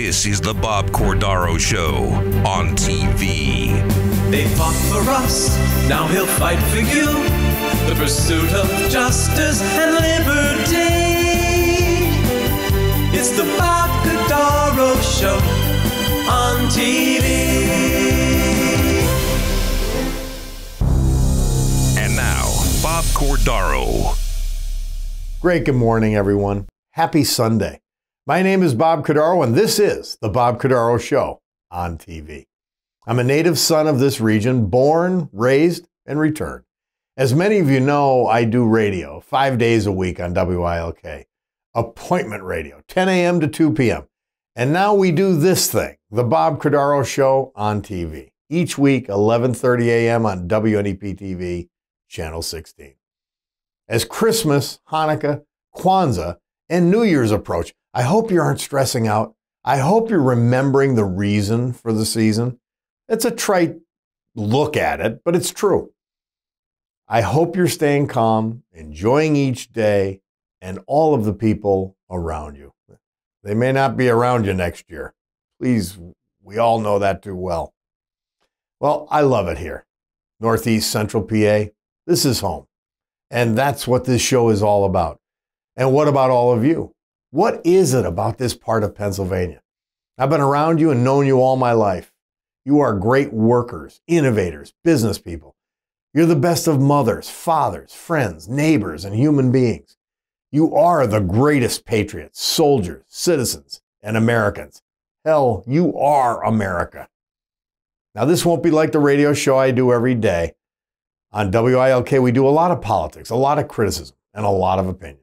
This is the Bob Cordaro Show on TV. They fought for us, now he'll fight for you. The pursuit of justice and liberty. It's the Bob Cordaro Show on TV. And now, Bob Cordaro. Great good morning, everyone. Happy Sunday. My name is Bob Cordaro, and this is the Bob Cordaro Show on TV. I'm a native son of this region, born, raised, and returned. As many of you know, I do radio 5 days a week on WILK. Appointment radio, 10 a.m. to 2 p.m. And now we do this thing, the Bob Cordaro Show on TV. Each week, 11:30 a.m. on WNEP TV, Channel 16. As Christmas, Hanukkah, Kwanzaa, and New Year's approach, I hope you aren't stressing out. I hope you're remembering the reason for the season. It's a trite look at it, but it's true. I hope you're staying calm, enjoying each day, and all of the people around you. They may not be around you next year. Please, we all know that too well. Well, I love it here. Northeast Central PA, this is home. And that's what this show is all about. And what about all of you? What is it about this part of Pennsylvania? I've been around you and known you all my life. You are great workers, innovators, business people. You're the best of mothers, fathers, friends, neighbors, and human beings. You are the greatest patriots, soldiers, citizens, and Americans. Hell, you are America. Now, this won't be like the radio show I do every day. On WILK, we do a lot of politics, a lot of criticism, and a lot of opinions.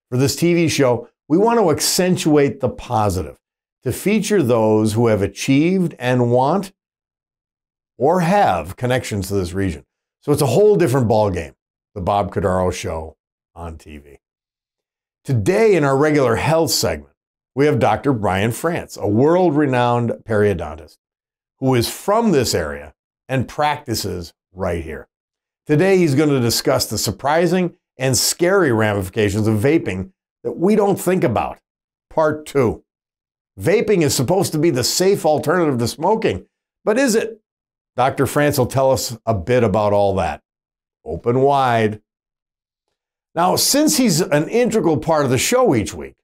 For this TV show, we want to accentuate the positive, to feature those who have achieved and want or have connections to this region. So it's a whole different ballgame, the Bob Cordaro Show on TV. Today in our regular health segment, we have Dr. Bryan Frantz, a world-renowned periodontist who is from this area and practices right here. Today he's going to discuss the surprising and scary ramifications of vaping that we don't think about. Part 2. Vaping is supposed to be the safe alternative to smoking, but is it? Dr. Frantz will tell us a bit about all that. Open wide. Now, since he's an integral part of the show each week,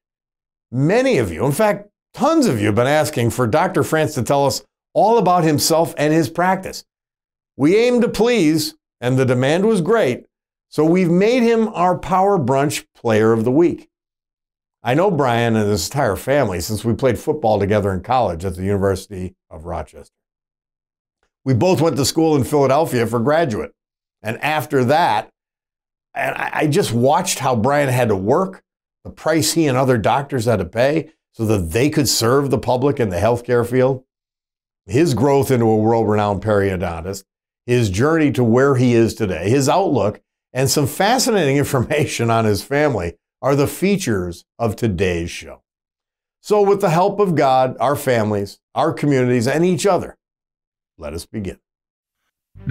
many of you, in fact, tons of you have been asking for Dr. Frantz to tell us all about himself and his practice. We aim to please, and the demand was great, so we've made him our Power Brunch Player of the Week. I know Bryan and his entire family since we played football together in college at the University of Rochester. We both went to school in Philadelphia for graduate, and after that, and I just watched how Bryan had to work, the price he and other doctors had to pay so that they could serve the public in the healthcare field. His growth into a world-renowned periodontist, his journey to where he is today, his outlook, and some fascinating information on his family are the features of today's show. So with the help of God, our families, our communities, and each other, let us begin.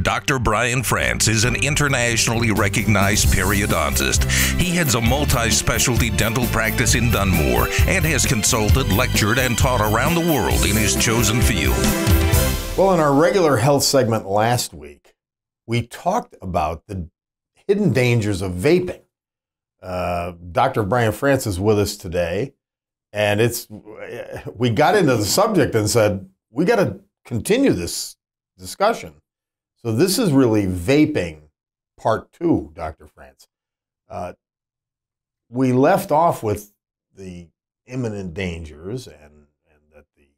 Dr. Bryan Frantz is an internationally recognized periodontist. He heads a multi-specialty dental practice in Dunmore and has consulted, lectured, and taught around the world in his chosen field. Well, in our regular health segment last week, we talked about the hidden dangers of vaping. Dr. Bryan Frantz is with us today, and we got into the subject and said, we got to continue this discussion. So this is really vaping part 2, Dr. Frantz. We left off with the imminent dangers and that the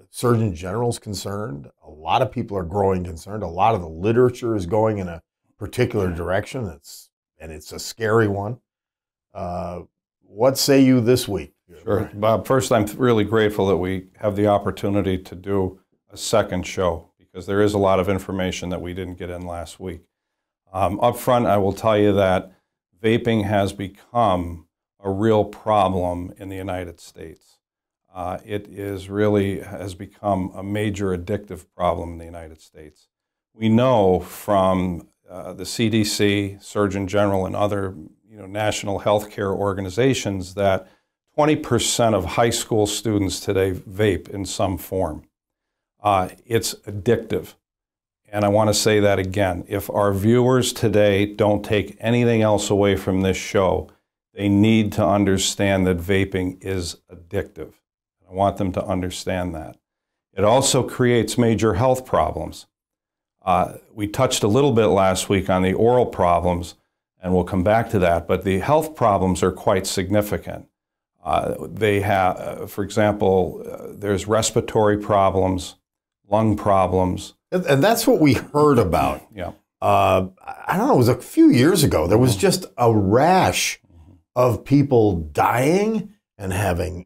Surgeon General is concerned. A lot of people are growing concerned. A lot of the literature is going in a particular direction. It's a scary one. What say you this week? Sure. Bob, first, I'm really grateful that we have the opportunity to do a second show, because there is a lot of information that we didn't get in last week. Up front, I will tell you that vaping has become a real problem in the United States. It has become a major addictive problem in the United States. We know from the CDC, Surgeon General, and other national healthcare organizations that 20% of high school students today vape in some form. It's addictive. And I want to say that again. If our viewers today don't take anything else away from this show, they need to understand that vaping is addictive. I want them to understand that. It also creates major health problems. We touched a little bit last week on the oral problems, and we'll come back to that, but the health problems are quite significant. They have, for example, there's respiratory problems, lung problems. And that's what we heard about. Yeah. I don't know, it was a few years ago. There was just a rash of people dying and having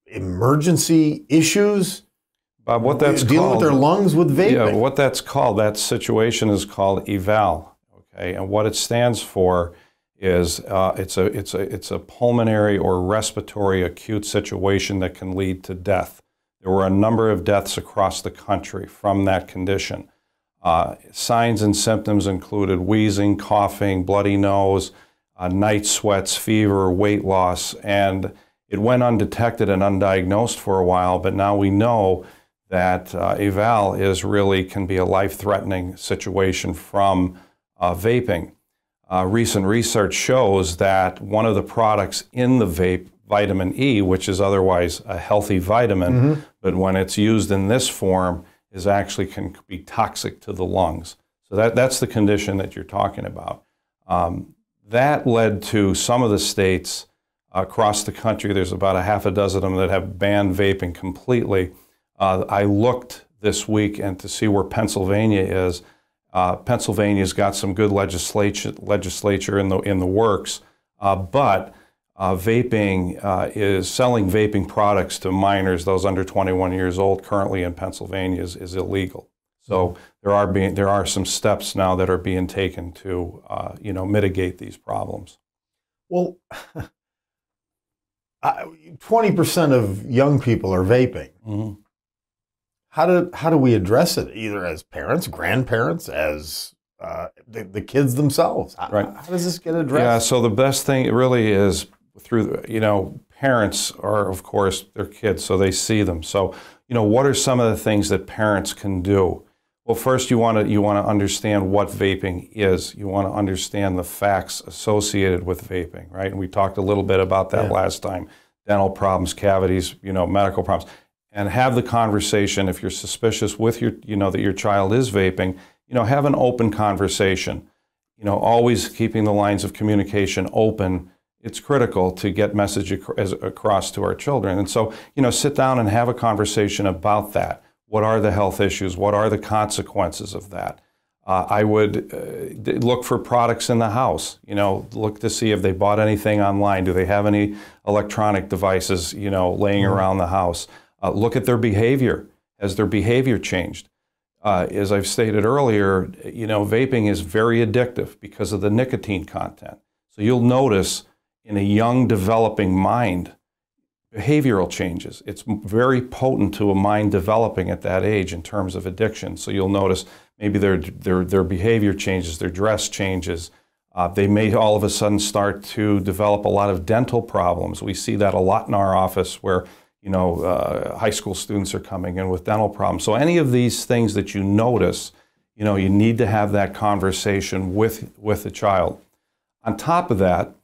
emergency issues. Bob, what that's dealing called, with their lungs with vaping. Yeah, what that's called, that situation is called eval. Okay, and what it stands for is it's a pulmonary or respiratory acute situation that can lead to death. There were a number of deaths across the country from that condition. Signs and symptoms included wheezing, coughing, bloody nose, night sweats, fever, weight loss, and it went undetected and undiagnosed for a while, but now we know that eval can be a life-threatening situation from vaping. Recent research shows that one of the products in the vape, vitamin E, which is otherwise a healthy vitamin, but when it's used in this form, can be toxic to the lungs. So that's the condition that you're talking about. That led to some of the states across the country, there's about a half a dozen of them that have banned vaping completely. I looked this week and to see where Pennsylvania is. Pennsylvania's got some good legislature in the works, but vaping is selling vaping products to minors, those under 21 years old, currently in Pennsylvania is illegal. So there are some steps now that are being taken to mitigate these problems. Well, 20% of young people are vaping. Mm-hmm. How do we address it, either as parents, grandparents, as the kids themselves? Right. How does this get addressed? Yeah, so the best thing really is through, parents are, of course, their kids, so they see them. So, what are some of the things that parents can do? Well, first you want to understand what vaping is. You want to understand the facts associated with vaping, right? And we talked a little bit about that last time. Dental problems, cavities, medical problems. And have the conversation if you're suspicious with your, that your child is vaping, have an open conversation. Always keeping the lines of communication open. It's critical to get message across to our children. And so, sit down and have a conversation about that. What are the health issues? What are the consequences of that? I would look for products in the house. Look to see if they bought anything online. Do they have any electronic devices, laying around the house? Look at their behavior. Has their behavior changed? As I've stated earlier, vaping is very addictive because of the nicotine content. So you'll notice in a young developing mind, behavioral changes. It's very potent to a mind developing at that age in terms of addiction. So you'll notice maybe their behavior changes, their dress changes. They may all of a sudden start to develop a lot of dental problems. We see that a lot in our office where high school students are coming in with dental problems. So any of these things that you notice, you need to have that conversation with the child. On top of that,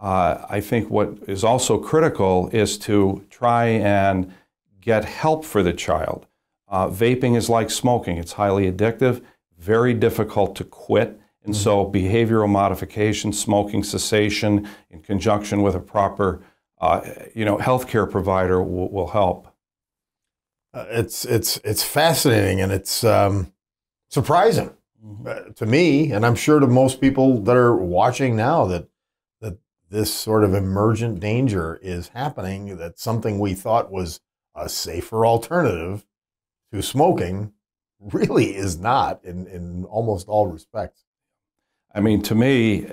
I think what is also critical is to try and get help for the child. Vaping is like smoking. It's highly addictive, very difficult to quit. And so behavioral modification, smoking cessation in conjunction with a proper healthcare provider will help. It's fascinating and it's surprising to me, and I'm sure to most people that are watching now that this sort of emergent danger is happening, that something we thought was a safer alternative to smoking really is not in almost all respects. I mean, to me,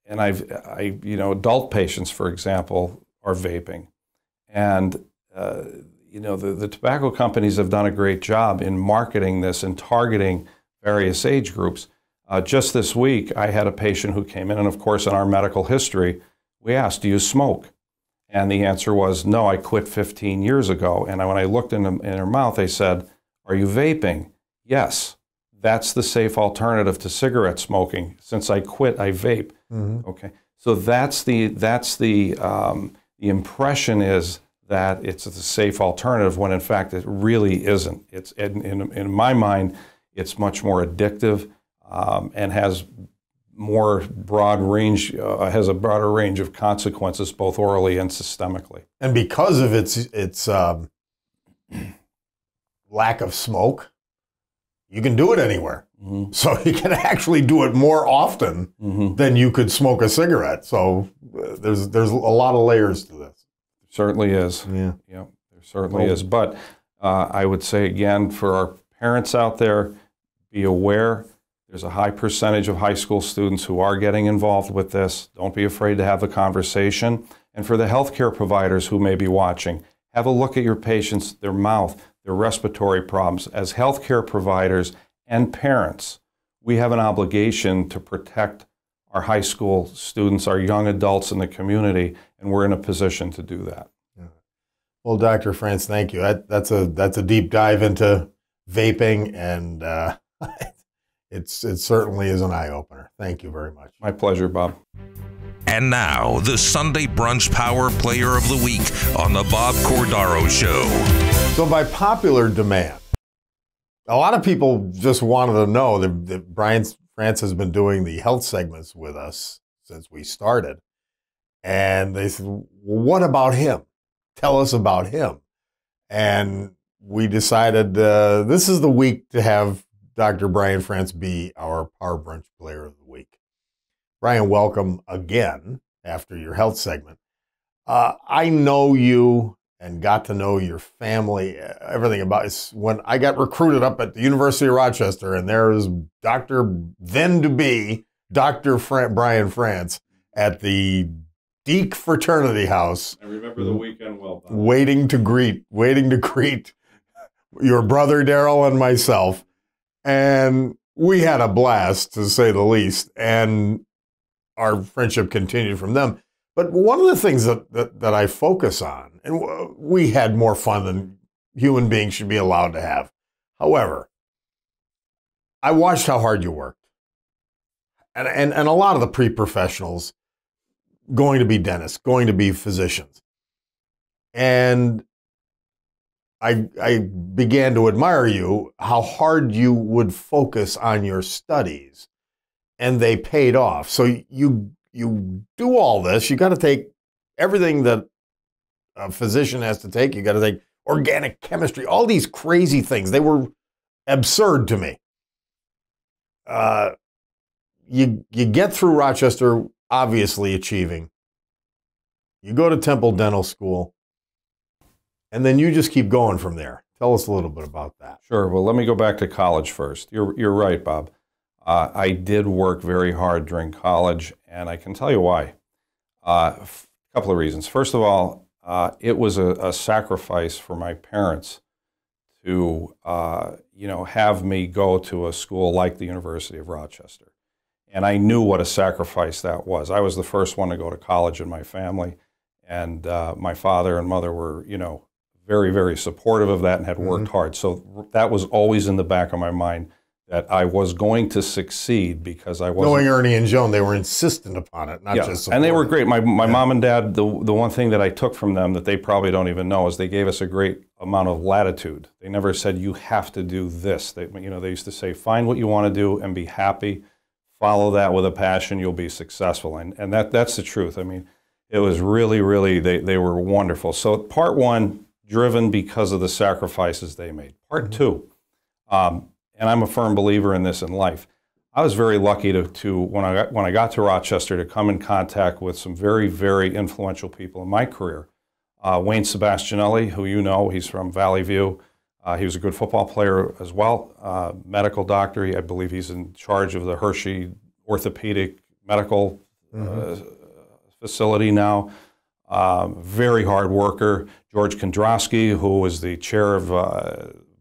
and adult patients, for example, are vaping. And, the tobacco companies have done a great job in marketing this and targeting various age groups. Just this week, I had a patient who came in, and of course, in our medical history, we asked, do you smoke? And the answer was, no, I quit 15 years ago. And when I looked in her mouth, they said, are you vaping? Yes. That's the safe alternative to cigarette smoking. Since I quit, I vape. Okay. So that's the impression is that it's a safe alternative when in fact it really isn't. It's in my mind, it's much more addictive and has more broad range, has a broader range of consequences, both orally and systemically. And because of its lack of smoke, you can do it anywhere. So you can actually do it more often than you could smoke a cigarette. So there's a lot of layers to this. Certainly is. Yeah, there certainly is. But I would say again, for our parents out there, be aware. There's a high percentage of high school students who are getting involved with this. Don't be afraid to have the conversation. And for the healthcare providers who may be watching, have a look at your patients, their mouth, their respiratory problems. As healthcare providers and parents, we have an obligation to protect our high school students, our young adults in the community, and we're in a position to do that. Well, Dr. Frantz, thank you. That's a deep dive into vaping, and it certainly is an eye-opener. Thank you very much. My pleasure, Bob. And now, the Sunday Brunch Power Player of the Week on the Bob Cordaro Show. So by popular demand, a lot of people just wanted to know that Bryan Frantz has been doing the health segments with us since we started. And they said, well, what about him? Tell us about him. And we decided this is the week to have Dr. Bryan Frantz be our Power Brunch Player of the Week. Bryan, welcome again after your health segment. I know you and got to know your family, everything about it. When I got recruited up at the University of Rochester, and there was then-to-be Dr. Bryan Frantz at the Deke Fraternity House. I remember the weekend well, Bob. Waiting to greet your brother Daryl and myself. And we had a blast, to say the least, and our friendship continued from them. But one of the things that I focus on, and we had more fun than human beings should be allowed to have. However, I watched how hard you worked. And a lot of the pre-professionals going to be dentists, going to be physicians. And I began to admire you, how hard you would focus on your studies, and they paid off. So you do all this. You got to take everything that a physician has to take. You got to take organic chemistry, all these crazy things. They were absurd to me. You get through Rochester, obviously achieving. You go to Temple Dental School, and then you just keep going from there. Tell us a little bit about that. Sure. Well, let me go back to college first. You're right, Bob. I did work very hard during college, and I can tell you why. A couple of reasons. First of all, it was a sacrifice for my parents to have me go to a school like the University of Rochester. And I knew what a sacrifice that was. I was the first one to go to college in my family, and my father and mother were, very, very supportive of that and had worked hard. So that was always in the back of my mind, that I was going to succeed because I wasn't. Knowing Ernie and Joan, they were insistent upon it, not just supportive. And they were great. My mom and dad, the one thing that I took from them that they probably don't even know is they gave us a great amount of latitude. They never said, you have to do this. They used to say, find what you want to do and be happy. Follow that with a passion, you'll be successful. And that's the truth. I mean, it was really, really, they were wonderful. So part one, driven because of the sacrifices they made. Part two, and I'm a firm believer in this in life. I was very lucky to when I got to Rochester, to come in contact with some very, very influential people in my career. Wayne Sebastianelli, who you know, he's from Valley View. He was a good football player as well, medical doctor. I believe he's in charge of the Hershey Orthopedic Medical facility now. Very hard worker. George Kondrowski, who was the chair of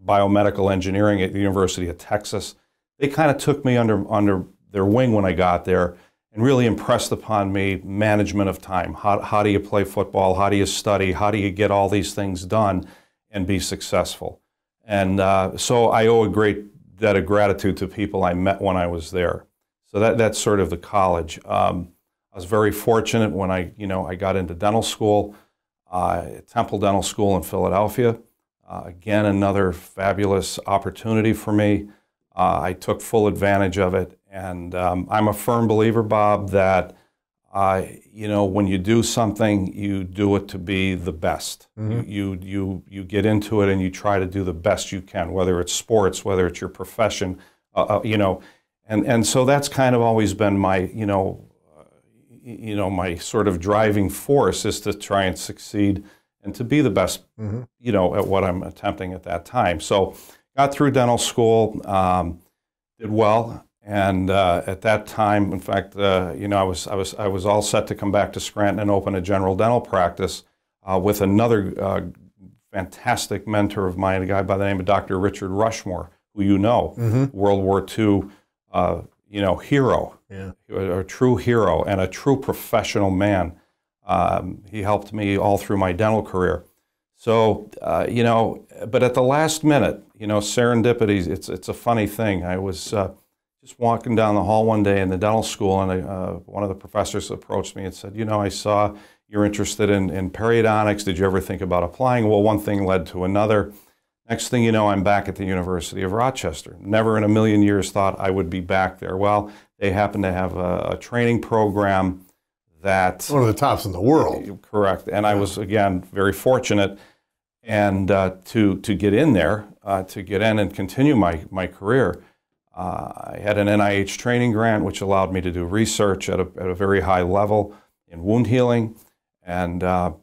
biomedical engineering at the University of Texas. They kind of took me under their wing when I got there and really impressed upon me management of time. How do you play football? How do you study? How do you get all these things done and be successful? And so I owe a great debt of gratitude to people I met when I was there. So that's sort of the college. I was very fortunate when I got into dental school, Temple Dental School in Philadelphia. Again, another fabulous opportunity for me. I took full advantage of it, and I'm a firm believer, Bob, that when you do something, you do it to be the best. You get into it and you try to do the best you can, whether it's sports, whether it's your profession, and so that's kind of always been my my sort of driving force, is to try and succeed and to be the best, at what I'm attempting at that time. So got through dental school, did well. And at that time, in fact, I was all set to come back to Scranton and open a general dental practice with another fantastic mentor of mine, a guy by the name of Dr. Richard Rushmore, who World War II, hero, a true hero and a true professional man. He helped me all through my dental career. So, but at the last minute, serendipity, it's a funny thing. I was just walking down the hall one day in the dental school, and one of the professors approached me and said, I saw you're interested in periodontics. Did you ever think about applying? Well, one thing led to another. Next thing you know, I'm back at the University of Rochester. Never in a million years thought I would be back there. Well, they happen to have a training program that... One of the tops in the world. Correct. And I was, again, very fortunate and to get in there, to get in and continue my career. I had an NIH training grant, which allowed me to do research at a very high level in wound healing. And, my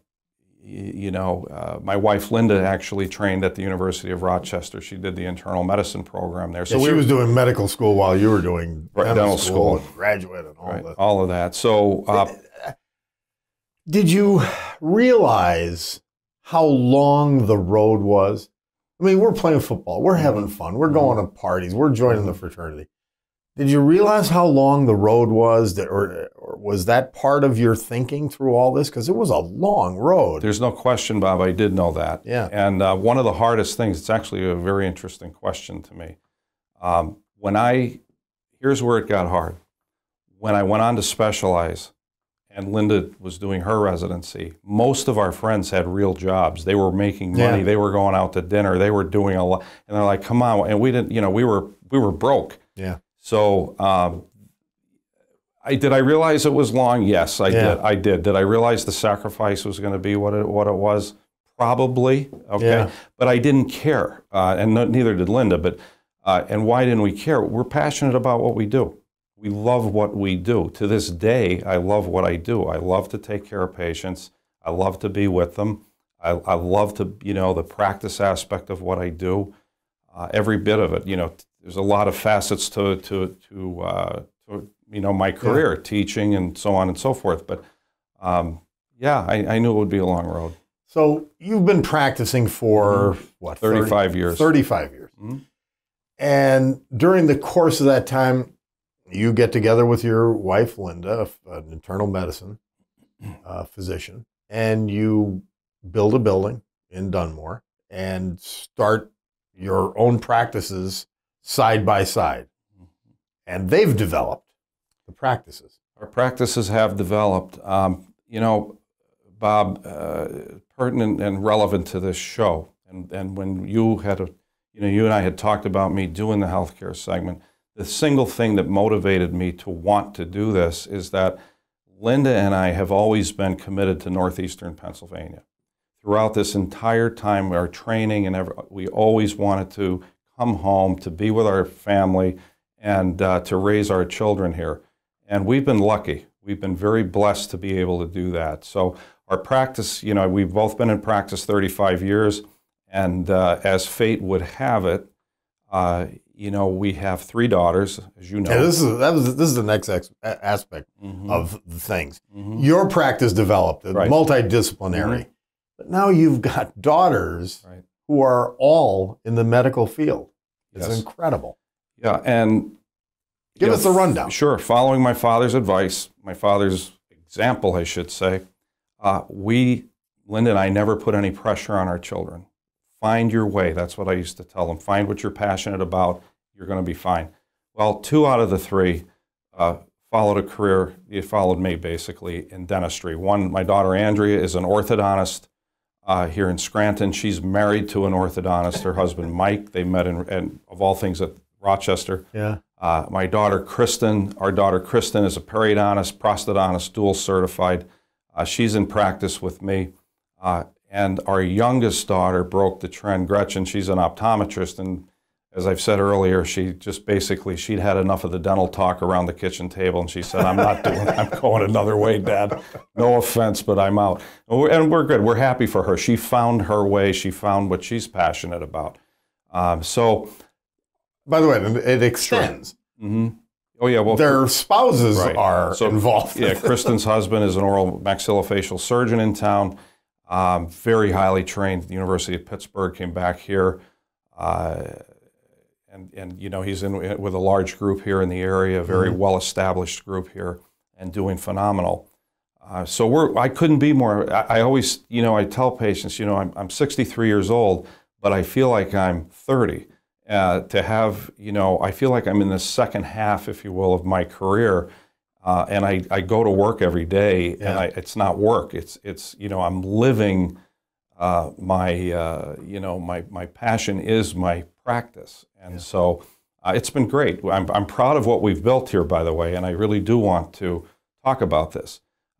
wife, Linda, actually trained at the University of Rochester. She did the internal medicine program there. So she was doing medical school while you were doing dental school and graduate and all of that. So, did you realize how long the road was? I mean, we're playing football, we're having fun, we're going to parties, we're joining the fraternity. Did you realize how long the road was, or was that part of your thinking through all this? Because it was a long road. There's no question, Bob, I did know that. Yeah. And one of the hardest things, it's actually a very interesting question to me. Here's where it got hard. When I went on to specialize, and Linda was doing her residency, most of our friends had real jobs. They were making money. Yeah. They were going out to dinner. They were doing a lot. And they're like, come on. And we didn't, we were broke. Yeah. So did I realize it was long? Yes, I did. I did. Did I realize the sacrifice was going to be what it was? Probably. Okay. Yeah. But I didn't care. And neither did Linda. But and why didn't we care? We're passionate about what we do. We love what we do. To this day, I love what I do. I love to take care of patients. I love to be with them. I love to, the practice aspect of what I do. Every bit of it. There's a lot of facets to my career, teaching and so on and so forth. But I knew it would be a long road. So you've been practicing for what? 35 years. 35 years. Mm-hmm. And during the course of that time, you get together with your wife, Linda, an internal medicine physician, and you build a building in Dunmore and start your own practices side by side. And they've developed the practices. Our practices have developed. Bob, pertinent and relevant to this show, and when you and I had talked about me doing the healthcare segment, the single thing that motivated me to want to do this is that Linda and I have always been committed to northeastern Pennsylvania. Throughout this entire time, our training and we always wanted to come home, to be with our family, and to raise our children here. And we've been lucky. We've been very blessed to be able to do that. So our practice, we've both been in practice 35 years, and as fate would have it, we have 3 daughters, as you know. Yeah, this is the next aspect of the things. Your practice developed, multidisciplinary, but now you've got daughters who are all in the medical field. It's incredible. Yeah, and Give us the rundown. Sure. Following my father's advice, my father's example, I should say, Linda and I never put any pressure on our children. Find your way. That's what I used to tell them. Find what you're passionate about. You're going to be fine. Well, 2 out of the 3 followed a career. It followed me, basically, in dentistry. One, my daughter Andrea is an orthodontist here in Scranton. She's married to an orthodontist. Her husband, Mike, they met in of all things, at Rochester. Yeah. My daughter Kristen, our daughter Kristen is a periodontist, prosthodontist, dual certified. She's in practice with me. And our youngest daughter broke the trend, Gretchen. She's an optometrist, and as I've said earlier, she just basically, she'd had enough of the dental talk around the kitchen table, and she said, I'm not doing it. I'm going another way, Dad. No offense, but I'm out. And we're good. We're happy for her. She found her way. She found what she's passionate about. By the way, it extends. Sure. Mm-hmm. Oh, yeah. Well, their spouses are involved. Yeah, Kristen's husband is an oral maxillofacial surgeon in town, very highly trained at the University of Pittsburgh, came back here. And you know, he's in with a large group here in the area, a very well-established group here, and doing phenomenal. So I couldn't be more. I always, you know, I tell patients, you know, I'm 63 years old, but I feel like I'm 30. To have, you know, I feel like I'm in the second half, if you will, of my career, and I go to work every day, and it's not work. It's you know, I'm living you know, my passion is my practice, and so it's been great. I'm proud of what we've built here, by the way, and I really do want to talk about this.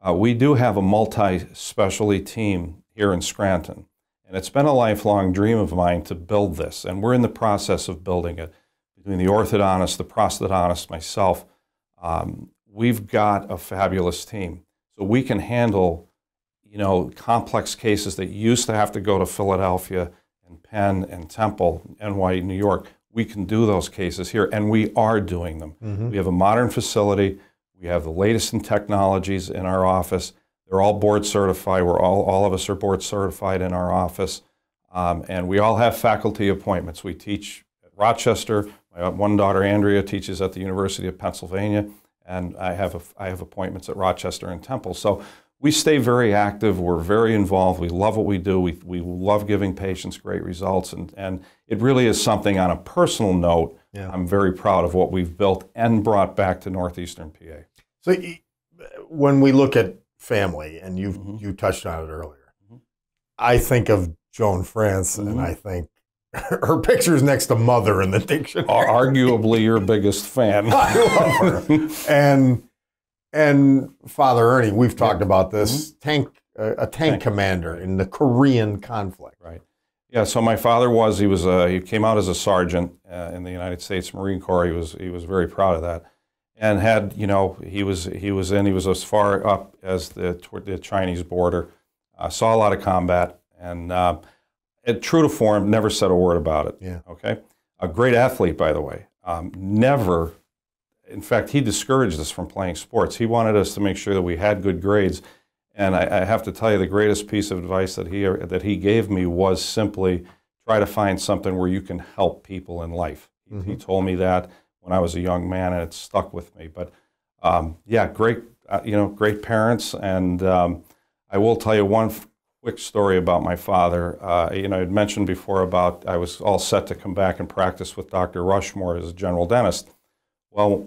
We do have a multi-specialty team here in Scranton. And it's been a lifelong dream of mine to build this, and we're in the process of building it. Between the orthodontist, the prosthodontist, myself, we've got a fabulous team. So we can handle, you know, complex cases that used to have to go to Philadelphia and Penn and Temple, NY, New York. We can do those cases here, and we are doing them. We have a modern facility. We have the latest in technologies in our office. They're all board certified. All of us are board certified in our office. And we all have faculty appointments. We teach at Rochester. My one daughter, Andrea, teaches at the University of Pennsylvania. And I have appointments at Rochester and Temple. So we stay very active. We're very involved. We love what we do. We love giving patients great results. And it really is something on a personal note. I'm very proud of what we've built and brought back to Northeastern PA. So when we look at family, and you touched on it earlier, I think of Joan France, and I think her picture's next to Mother in the dictionary. Arguably your biggest fan. I love her. And Father Ernie, we've talked about this, a tank commander in the Korean conflict. Right. Yeah, so my father he came out as a sergeant in the United States Marine Corps. He was very proud of that. And had, you know, he was as far up as toward the Chinese border, saw a lot of combat, and true to form, never said a word about it. Yeah. Okay. A great athlete, by the way. Never, in fact, he discouraged us from playing sports. He wanted us to make sure that we had good grades. And I have to tell you, the greatest piece of advice that he gave me was simply try to find something where you can help people in life. He told me that when I was a young man, and it stuck with me. But yeah, great, great parents. And I will tell you one quick story about my father. You know, I'd mentioned before about I was all set to come back and practice with Dr. Rushmore as a general dentist. Well,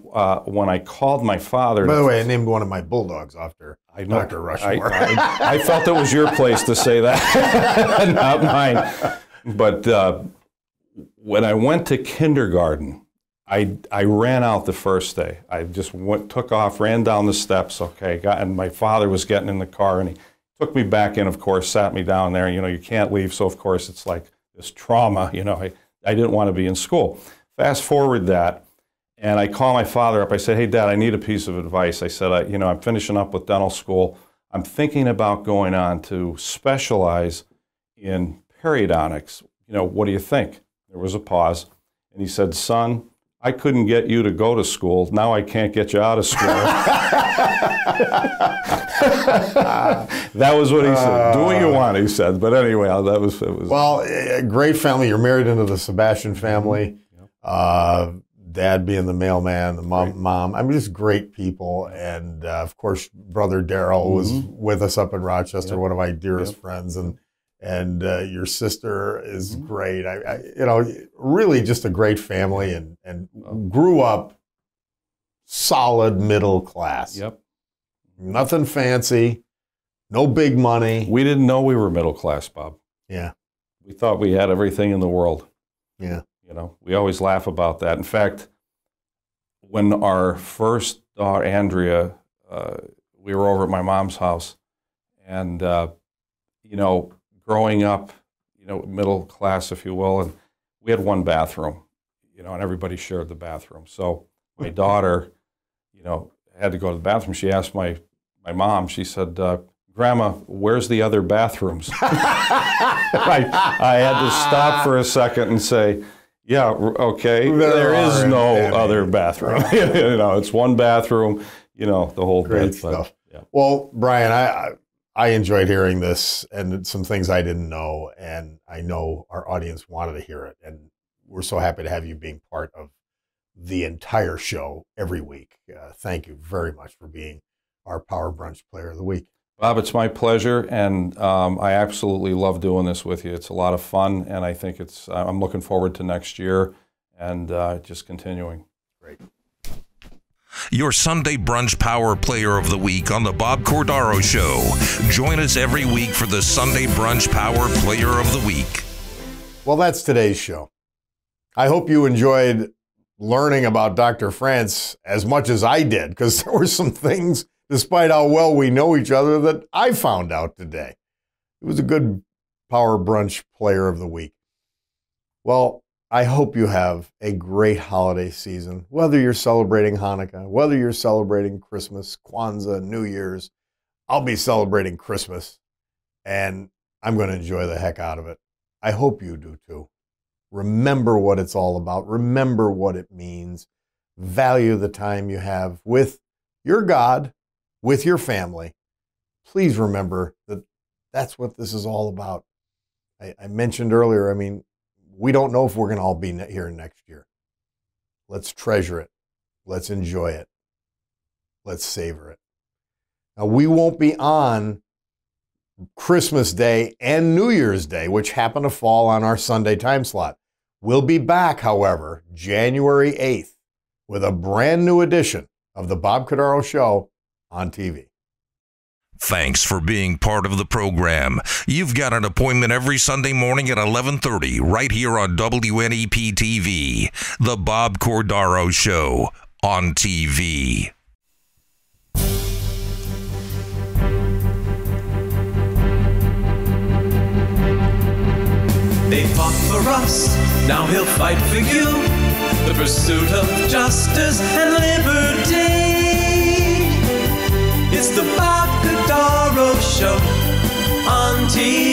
when I called my father... By the way, I named one of my bulldogs after Dr. Rushmore. I felt it was your place to say that, not mine. But when I went to kindergarten, I ran out the first day. I just took off, ran down the steps, and my father was getting in the car, and he took me back in, of course, sat me down there. You know, you can't leave, so of course it's like this trauma, you know. I didn't want to be in school. Fast forward that, and I call my father up. I said, hey, Dad, I need a piece of advice. I said, I'm finishing up with dental school. I'm thinking about going on to specialize in periodontics. You know, what do you think? There was a pause, and he said, son, I couldn't get you to go to school. Now I can't get you out of school. That was what he said. Do what you want, he said. But anyway, it was. Well, a great family. You're married into the Sebastian family. Dad being the mailman, the mom. I mean, just great people. And of course, brother Daryl was with us up in Rochester, one of my dearest friends. And your sister is great. I really just a great family, and grew up solid middle class. Yep. Nothing fancy, no big money. We didn't know we were middle class, Bob. Yeah. We thought we had everything in the world. Yeah. You know, we always laugh about that. In fact, when our first daughter, Andrea, we were over at my mom's house, and, growing up, middle class, if you will, and we had one bathroom, and everybody shared the bathroom. So my daughter, had to go to the bathroom. She asked my mom, she said, Grandma, where's the other bathrooms? I had to stop for a second and say, yeah, okay, there is no other bathroom. It's one bathroom, the whole Great bit. stuff. But, yeah. Well, Bryan, I enjoyed hearing this and some things I didn't know, and I know our audience wanted to hear it. And we're so happy to have you being part of the entire show every week. Thank you very much for being our Power Brunch Player of the Week. Bob, it's my pleasure, and I absolutely love doing this with you. It's a lot of fun, and I think I'm looking forward to next year and just continuing. Great. Your Sunday Brunch Power Player of the Week on the Bob Cordaro Show. Join us every week for the Sunday Brunch Power Player of the Week. Well, that's today's show. I hope you enjoyed learning about Dr. Frantz as much as I did, because there were some things, despite how well we know each other, that I found out today. It was a good Power Brunch Player of the Week. Well, I hope you have a great holiday season, whether you're celebrating Hanukkah, whether you're celebrating Christmas, Kwanzaa, New Year's. I'll be celebrating Christmas, and I'm going to enjoy the heck out of it. I hope you do too. Remember what it's all about. Remember what it means. Value the time you have with your God, with your family. Please remember that that's what this is all about. I mentioned earlier, we don't know if we're going to all be here next year. Let's treasure it. Let's enjoy it. Let's savor it. Now, we won't be on Christmas Day and New Year's Day, which happen to fall on our Sunday time slot. We'll be back, however, January 8th with a brand new edition of the Bob Cordaro Show on TV. Thanks for being part of the program. You've got an appointment every Sunday morning at 11:30 right here on WNEP TV, the Bob Cordaro Show on TV. They fought for us, now he'll fight for you. The pursuit of justice and liberty. It's the Bob Cordaro Show on TV.